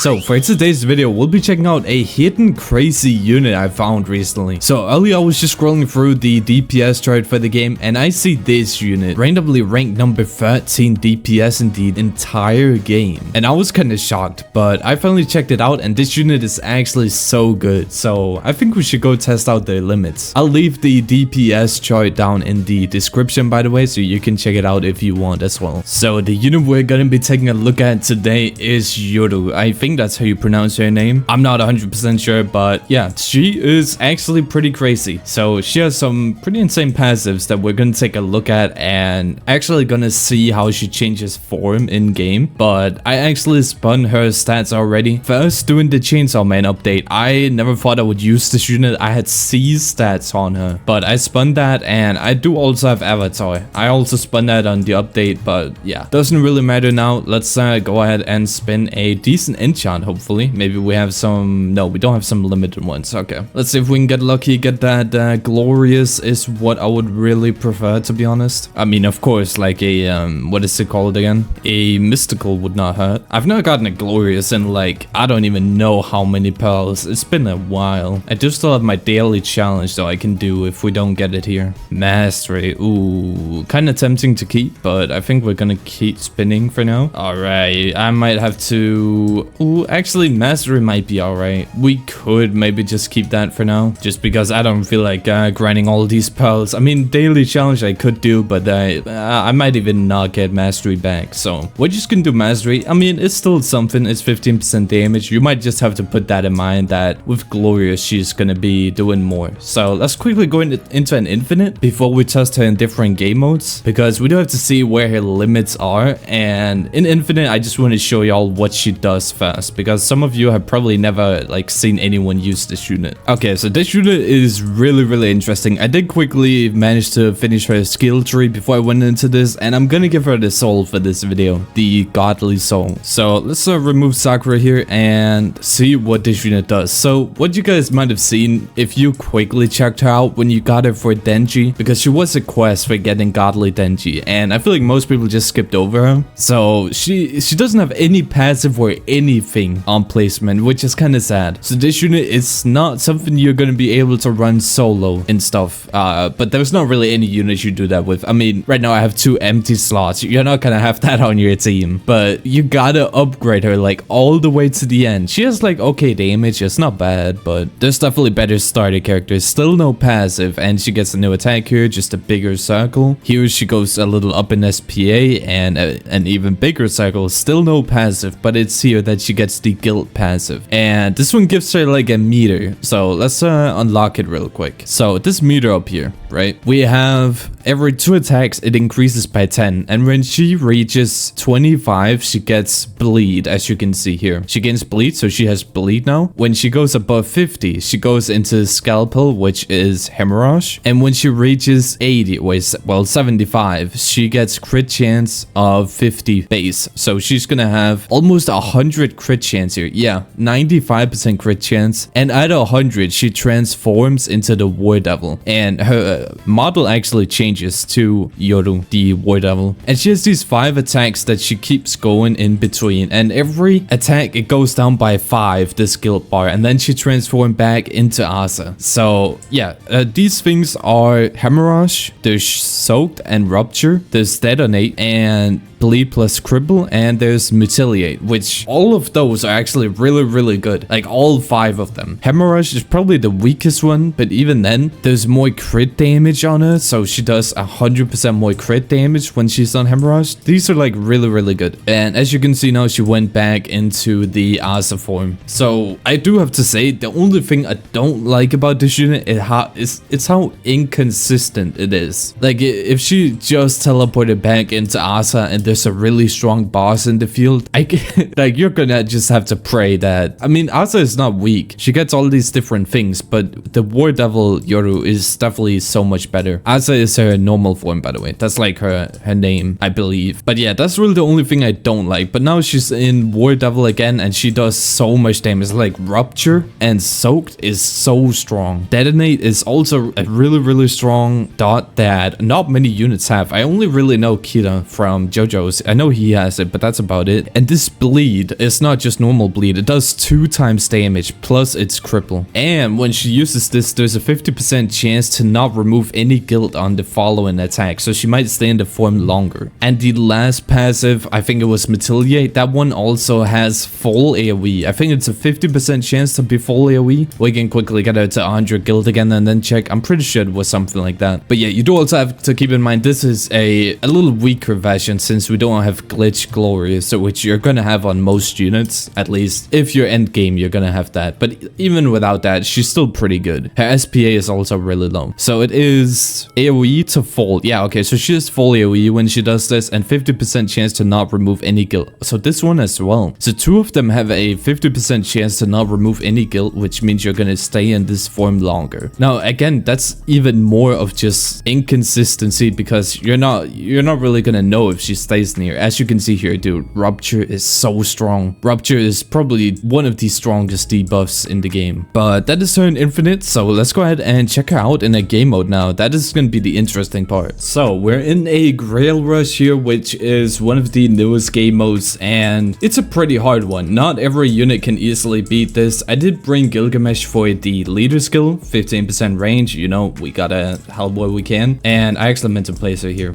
So for today's video, we'll be checking out a hidden crazy unit I found recently. So earlier I was just scrolling through the DPS chart for the game and I see this unit randomly ranked number 13 DPS in the entire game. And I was kind of shocked, but I finally checked it out and this unit is actually so good. So I think we should go test out the limits. I'll leave the DPS chart down in the description, by the way, so you can check it out if you want as well. So the unit we're gonna be taking a look at today is Yoru. I think that's how you pronounce her name. I'm not 100% sure, but yeah, she is actually pretty crazy. So she has some pretty insane passives that we're gonna take a look at and actually gonna see how she changes form in game. But I actually spun her stats already. First, doing the Chainsaw Man update, I never thought I would use this unit. I had C stats on her, but I spun that, and I do also have Avatar. I also spun that on the update, but yeah, doesn't really matter now. Let's go ahead and spin a decent enchant, hopefully. Maybe we have some... No, we don't have some limited ones. Okay, let's see if we can get lucky, get that glorious is what I would really prefer, to be honest. I mean, of course, like a, what is it called again? A mystical would not hurt. I've never gotten a glorious in like, I don't even know how many pearls. It's been a while. I do still have my daily challenge though I can do if we don't get it here. Mastery, ooh, kind of tempting to keep, but I think we're gonna keep spinning for now. All right, I might have to... Ooh, actually, mastery might be all right. We could maybe just keep that for now, just because I don't feel like grinding all these pearls. I mean, daily challenge I could do, but I might even not get mastery back. So we're just gonna do mastery. I mean, it's still something. It's 15% damage. You might just have to put that in mind that with glorious, she's gonna be doing more. So let's quickly go into an infinite before we test her in different game modes, because we do have to see where her limits are. And in infinite, I just want to show y'all what she does first, because some of you have probably never like seen anyone use this unit. Okay, so this unit is really interesting. I did quickly manage to finish her skill tree before I went into this, and I'm gonna give her the soul for this video, the godly soul. So let's remove Sakura here and see what this unit does. So what you guys might have seen if you quickly checked her out when you got her for Denji, because she was a quest for getting godly Denji, and I feel like most people just skipped over her. So she doesn't have any passive or anything on placement, which is kind of sad. So this unit is not something you're going to be able to run solo and stuff, but there's not really any units you do that with. I mean, right now I have 2 empty slots. You're not gonna have that on your team, but you gotta upgrade her like all the way to the end. She has like okay damage, it's not bad, but there's definitely better starter characters. Still no passive, and she gets a new attack here, just a bigger circle. Here she goes a little up in SPA and an even bigger circle. Still no passive, but it's here that she gets the guild passive, and this one gives her like a meter. So let's unlock it real quick. So this meter up here, right, we have every 2 attacks it increases by 10, and when she reaches 25 she gets bleed. As you can see here, she gains bleed, so she has bleed now. When she goes above 50 she goes into scalpel, which is hemorrhage, and when she reaches 80, well 75, she gets crit chance of 50 base. So she's gonna have almost 100 crit chance here. Yeah, 95% crit chance, and at 100 she transforms into the war devil, and her model actually changes to Yoru, the war devil, and she has these 5 attacks that she keeps going in between, and every attack it goes down by 5, this guild bar, and then she transforms back into Asa. So yeah, these things are hemorrhage, there's soaked and rupture, there's detonate and bleed plus cripple, and there's mutilate, which all of those are actually really good, like all 5 of them. Hemorrhage is probably the weakest one, but even then there's more crit damage on her, so she does 100% more crit damage when she's on hemorrhage. These are like really good, and as you can see now she went back into the Asa form. So I do have to say the only thing I don't like about this unit is how inconsistent it is. Like if she just teleported back into Asa and there's a really strong boss in the field, like you're gonna just have to pray that... I mean, Asa is not weak, she gets all these different things, but the war devil Yoru is definitely so much better. Asa is her normal form, by the way. That's like her name, I believe. But yeah, that's really the only thing I don't like. But now she's in war devil again, and she does so much damage. Like rupture and soaked is so strong. Detonate is also a really strong dot that not many units have. I only really know Kira from JoJo, heroes. I know he has it, but that's about it. And this bleed is not just normal bleed. It does 2 times damage, plus it's cripple. And when she uses this, there's a 50% chance to not remove any guild on the following attack, so she might stay in the form longer. And the last passive, I think it was Metiliate, that one also has full AoE. I think it's a 50% chance to be full AoE. We can quickly get her to 100 guild again and then check. I'm pretty sure it was something like that. But yeah, you do also have to keep in mind this is a little weaker version since we don't have Glitch Glorious, so which you're gonna have on most units, at least. If you're end game, you're gonna have that. But even without that, she's still pretty good. Her SPA is also really low. So it is AoE to full. Yeah, okay, so she has full AoE when she does this and 50% chance to not remove any guild. So this one as well. So 2 of them have a 50% chance to not remove any guild, which means you're gonna stay in this form longer. Now, again, that's even more of just inconsistency because you're not really gonna know if she stays near. As you can see here, dude, Rupture is so strong. Rupture is probably one of the strongest debuffs in the game. But that is her in Infinite, so let's go ahead and check her out in a game mode now. That is gonna be the interesting part. So we're in a Grail Rush here, which is one of the newest game modes, and it's a pretty hard one. Not every unit can easily beat this. I did bring Gilgamesh for the leader skill, 15% range, you know, we gotta help where we can. And I actually meant to place her here.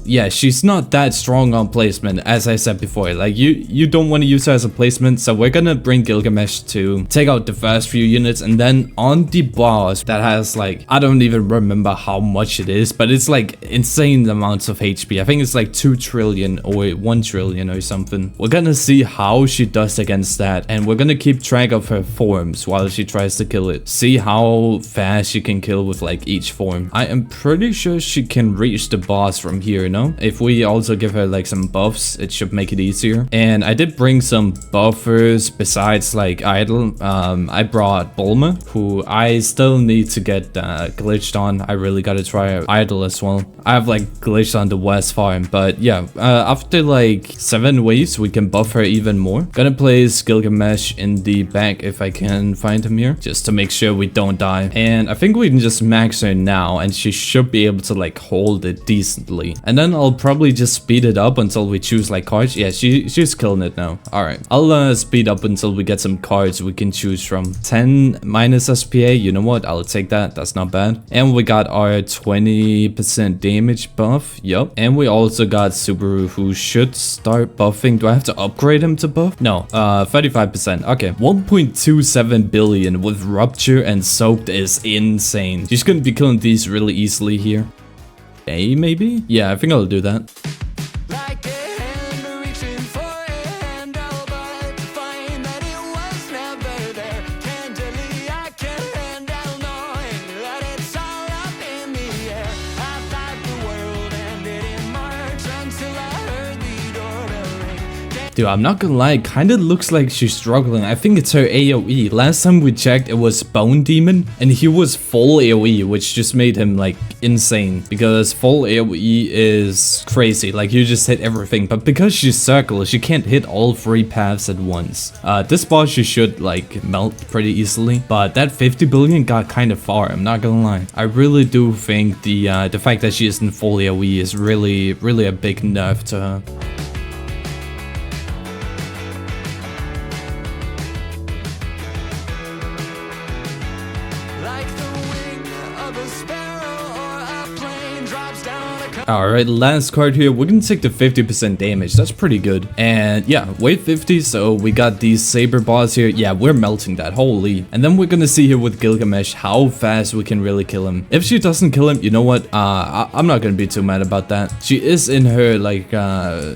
Yeah, she's not that strong on placement, as I said before. Like, you don't want to use her as a placement, so we're gonna bring Gilgamesh to take out the first few units, and then on the boss that has like, I don't even remember how much it is, but it's like insane amounts of HP. I think it's like 2 trillion or 1 trillion or something. We're gonna see how she does against that, and we're gonna keep track of her forms while she tries to kill it. See how fast she can kill with like each form. I am pretty sure she can reach the boss from here, no? If we also give her like some buffs, it should make it easier. And I did bring some buffers besides like Idle. I brought Bulma, who I still need to get glitched on. I really gotta try Idle as well. I have like glitched on the West farm, but yeah, after like 7 waves, we can buff her even more. Gonna place Gilgamesh in the back if I can find him here, just to make sure we don't die. And I think we can just max her now, and she should be able to like hold it decently. And then I'll probably just speed it up until we choose like cards. Yeah, she's killing it now. All right, I'll speed up until we get some cards we can choose from. 10 minus SPA, you know what? I'll take that. That's not bad. And we got our 20% damage buff. Yup. And we also got Subaru, who should start buffing. Do I have to upgrade him to buff? No. 35%. Okay. 1.27 billion with Rupture and Soaked is insane. She's gonna be killing these really easily here. A maybe? Yeah, I think I'll do that. Dude, I'm not gonna lie, it kinda looks like she's struggling. I think it's her AoE. Last time we checked, it was Bone Demon, and he was full AoE, which just made him like insane. Because full AoE is crazy, like you just hit everything. But because she's circular, she can't hit all 3 paths at once. This boss she should like melt pretty easily. But that 50 billion got kind of far, I'm not gonna lie. I really do think the fact that she isn't full AoE is really a big nerf to her. Alright, last card here, we're gonna take the 50% damage, that's pretty good. And yeah, wave 50, so we got these Saber boss here. Yeah, we're melting that, holy. And then we're gonna see here with Gilgamesh how fast we can really kill him. If she doesn't kill him, you know what, I'm not gonna be too mad about that. She is in her like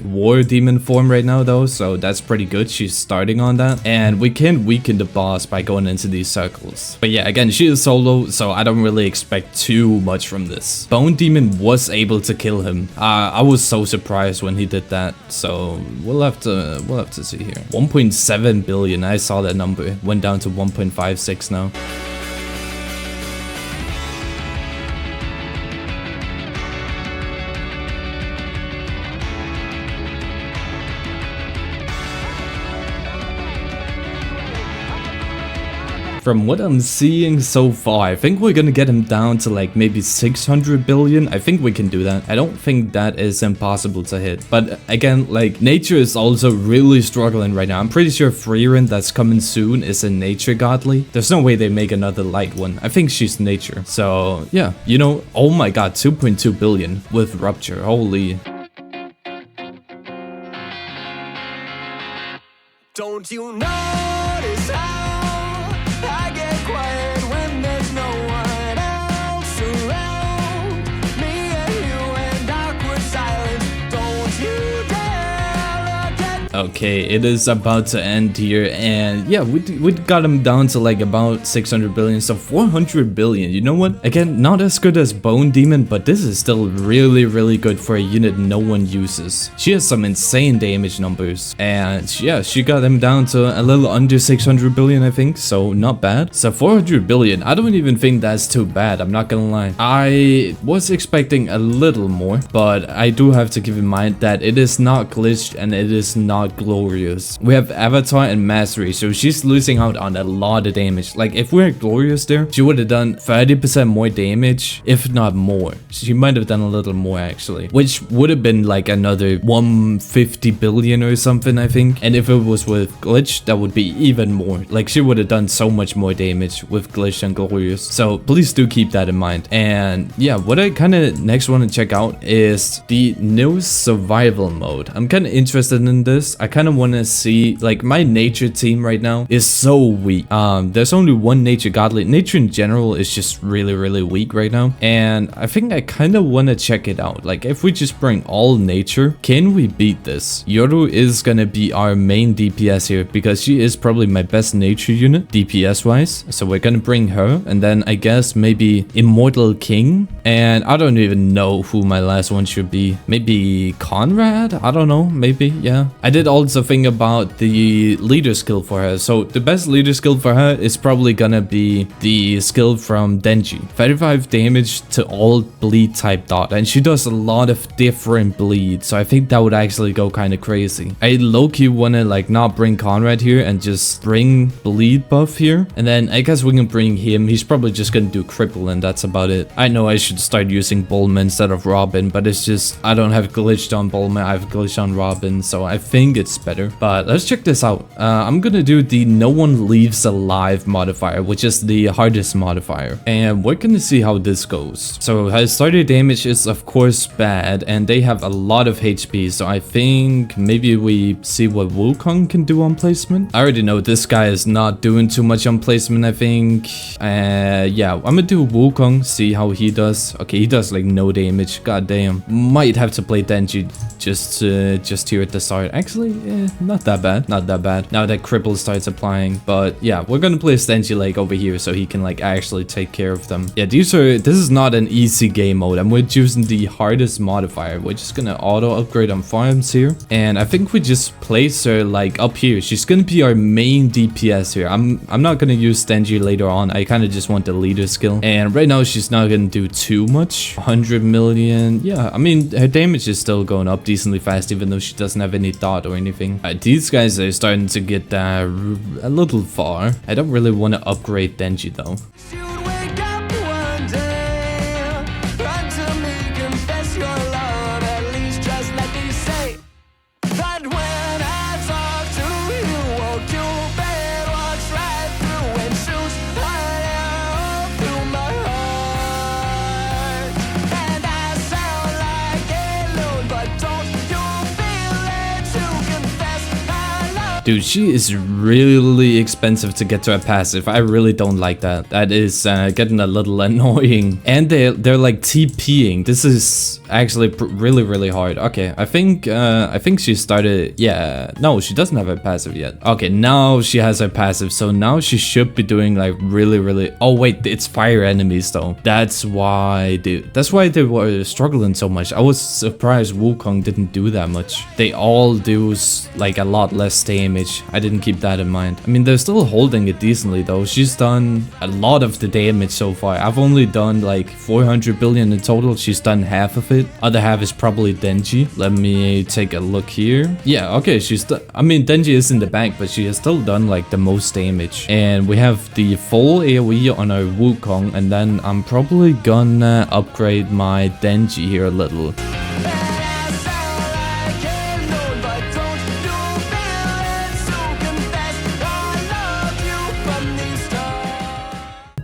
war demon form right now though, so that's pretty good. She's starting on that. And we can weaken the boss by going into these circles. But yeah, again, she is solo, so I don't really expect too much from this. Bone Demon was able to kill him. I was so surprised when he did that, so we'll have to see here. 1.7 billion, I saw that number, went down to 1.56 now. From what I'm seeing so far, I think we're gonna get him down to like maybe 600 billion. I think we can do that. I don't think that is impossible to hit. But again, like nature is also really struggling right now. I'm pretty sure Freerin that's coming soon is a nature godly. There's no way they make another light one. I think she's nature. So yeah, you know, oh my god, 2.2 billion with rupture. Holy. Don't you notice how I get quiet when there's no one else around? Me and you and awkward silence. Don't you dare look at. Okay, it is about to end here, and yeah, we got him down to like about 600 billion, so 400 billion. You know what? Again, not as good as Bone Demon, but this is still really good for a unit no one uses. She has some insane damage numbers, and yeah, she got him down to a little under 600 billion, I think, so not bad. So 400 billion, I don't even think that's too bad, I'm not gonna lie. I was expecting a little more, but I do have to keep in mind that it is not glitched and it is not glorious. We have Avatar and Mastery, so she's losing out on a lot of damage. Like if we had glorious there, she would have done 30% more damage, if not more. She might have done a little more actually, which would have been like another 150 billion or something, I think. And if it was with glitch, that would be even more. Like she would have done so much more damage with glitch and glorious. So please do keep that in mind. And yeah, what I kind of next want to check out is the new survival mode. I'm kind of interested in this. I kind of want to see, like, my nature team right now is so weak. There's only one nature godly. Nature in general is just really weak right now, and I think I kind of want to check it out. Like if we just bring all nature, can we beat this? Yoru is gonna be our main DPS here because she is probably my best nature unit DPS wise, so we're gonna bring her, and then I guess maybe Immortal King, and I don't even know who my last one should be. Maybe Conrad? I don't know, maybe. Yeah, I did also think about the leader skill for her. So the best leader skill for her is probably gonna be the skill from Denji. 35 damage to all bleed type dot, and she does a lot of different bleed, so I think that would actually go kind of crazy. I low-key wanna like not bring Conrad here and just bring bleed buff here, and then I guess we can bring him. He's probably just gonna do cripple and that's about it. I know I should start using Bulma instead of Robin, but it's just I don't have glitched on Bulma, I have glitched on Robin, so I think it's better. But let's check this out. I'm gonna do the no one leaves alive modifier, which is the hardest modifier, and we're gonna see how this goes. So her starter damage is of course bad, and they have a lot of HP, so I think maybe we see what Wukong can do on placement. I already know this guy is not doing too much on placement, I think. Yeah, I'm gonna do Wukong, see how he does. Okay, he does like no damage, god damn. Might have to play Denji just here at the start. Actually, not that bad, not that bad. Now that cripple starts applying, but yeah, we're gonna place Denji like over here so he can like actually take care of them. Yeah, this is not an easy game mode, and we're choosing the hardest modifier. We're just gonna auto upgrade on farms here, and I think we just place her like up here. She's gonna be our main DPS here. I'm not gonna use Denji later on. I kind of just want the leader skill, and right now she's not gonna do too much. 100 million. Yeah, I mean her damage is still going up decently fast, even though she doesn't have any dot or anything. These guys are starting to get a little far. I don't really want to upgrade Denji though. You'd wake up one day, run to me, confess your love, at least just let me say that when I talk to you, oh Cupid walks right through and shoots an arrow through my heart. And I sound like a loon, but don't you feel it to confess I love. Dude, she is really expensive to get to a passive. I really don't like that. That is getting a little annoying. And they're like TPing. This is actually really hard. Okay, I think she started. Yeah, no, she doesn't have a passive yet. Okay, now she has her passive, so now she should be doing like really. Oh wait, it's fire enemies though. That's why they were struggling so much. I was surprised Wukong didn't do that much. They all do like a lot less damage. damage. I didn't keep that in mind. I mean, they're still holding it decently though. She's done a lot of the damage so far. I've only done like 400 billion in total. She's done half of it. Other half is probably Denji. Let me take a look here. Yeah, okay, I mean, Denji is in the back, but she has still done like the most damage. And we have the full AoE on our Wukong, and then I'm probably gonna upgrade my Denji here a little.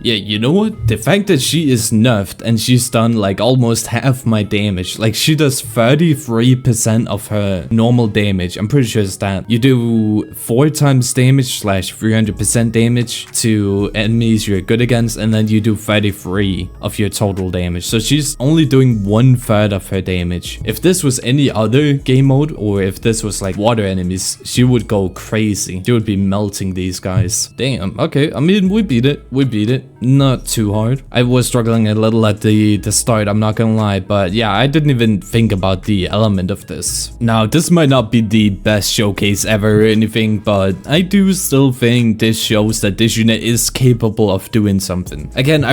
Yeah, you know what? The fact that she is nerfed and she's done like almost half my damage. Like she does 33% of her normal damage. I'm pretty sure it's that. You do 4 times damage / 300% damage to enemies you're good against, and then you do 33 of your total damage. So she's only doing 1/3 of her damage. If this was any other game mode, or if this was like water enemies, she would go crazy. She would be melting these guys. Damn, okay. I mean, we beat it. We beat it. Not too hard. I was struggling a little at the start, I'm not gonna lie, but yeah, I didn't even think about the element of this. Now, this might not be the best showcase ever or anything, but I do still think this shows that this unit is capable of doing something. Again,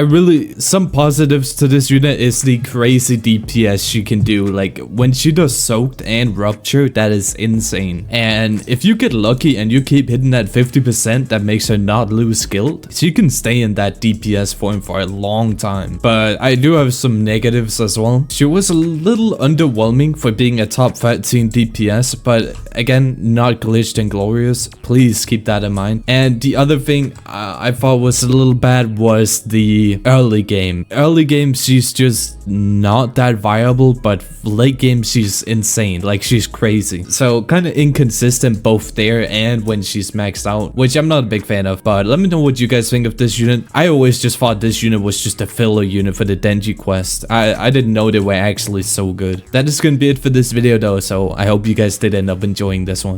some positives to this unit is the crazy DPS she can do. Like, when she does Soaked and Rupture, that is insane. And if you get lucky and you keep hitting that 50%, that makes her not lose guild, she can stay in that DPS form for a long time. But I do have some negatives as well. She was a little underwhelming for being a top 13 DPS, but again, not glitched and glorious. Please keep that in mind. And the other thing I thought was a little bad was the early game. Early game, she's just not that viable, but late game, she's insane. Like, she's crazy. So kind of inconsistent both there and when she's maxed out, which I'm not a big fan of. But let me know what you guys think of this unit. I always just thought this unit was just a filler unit for the Denji quest. I didn't know they were actually so good. That is gonna be it for this video though, so I hope you guys did end up enjoying this one.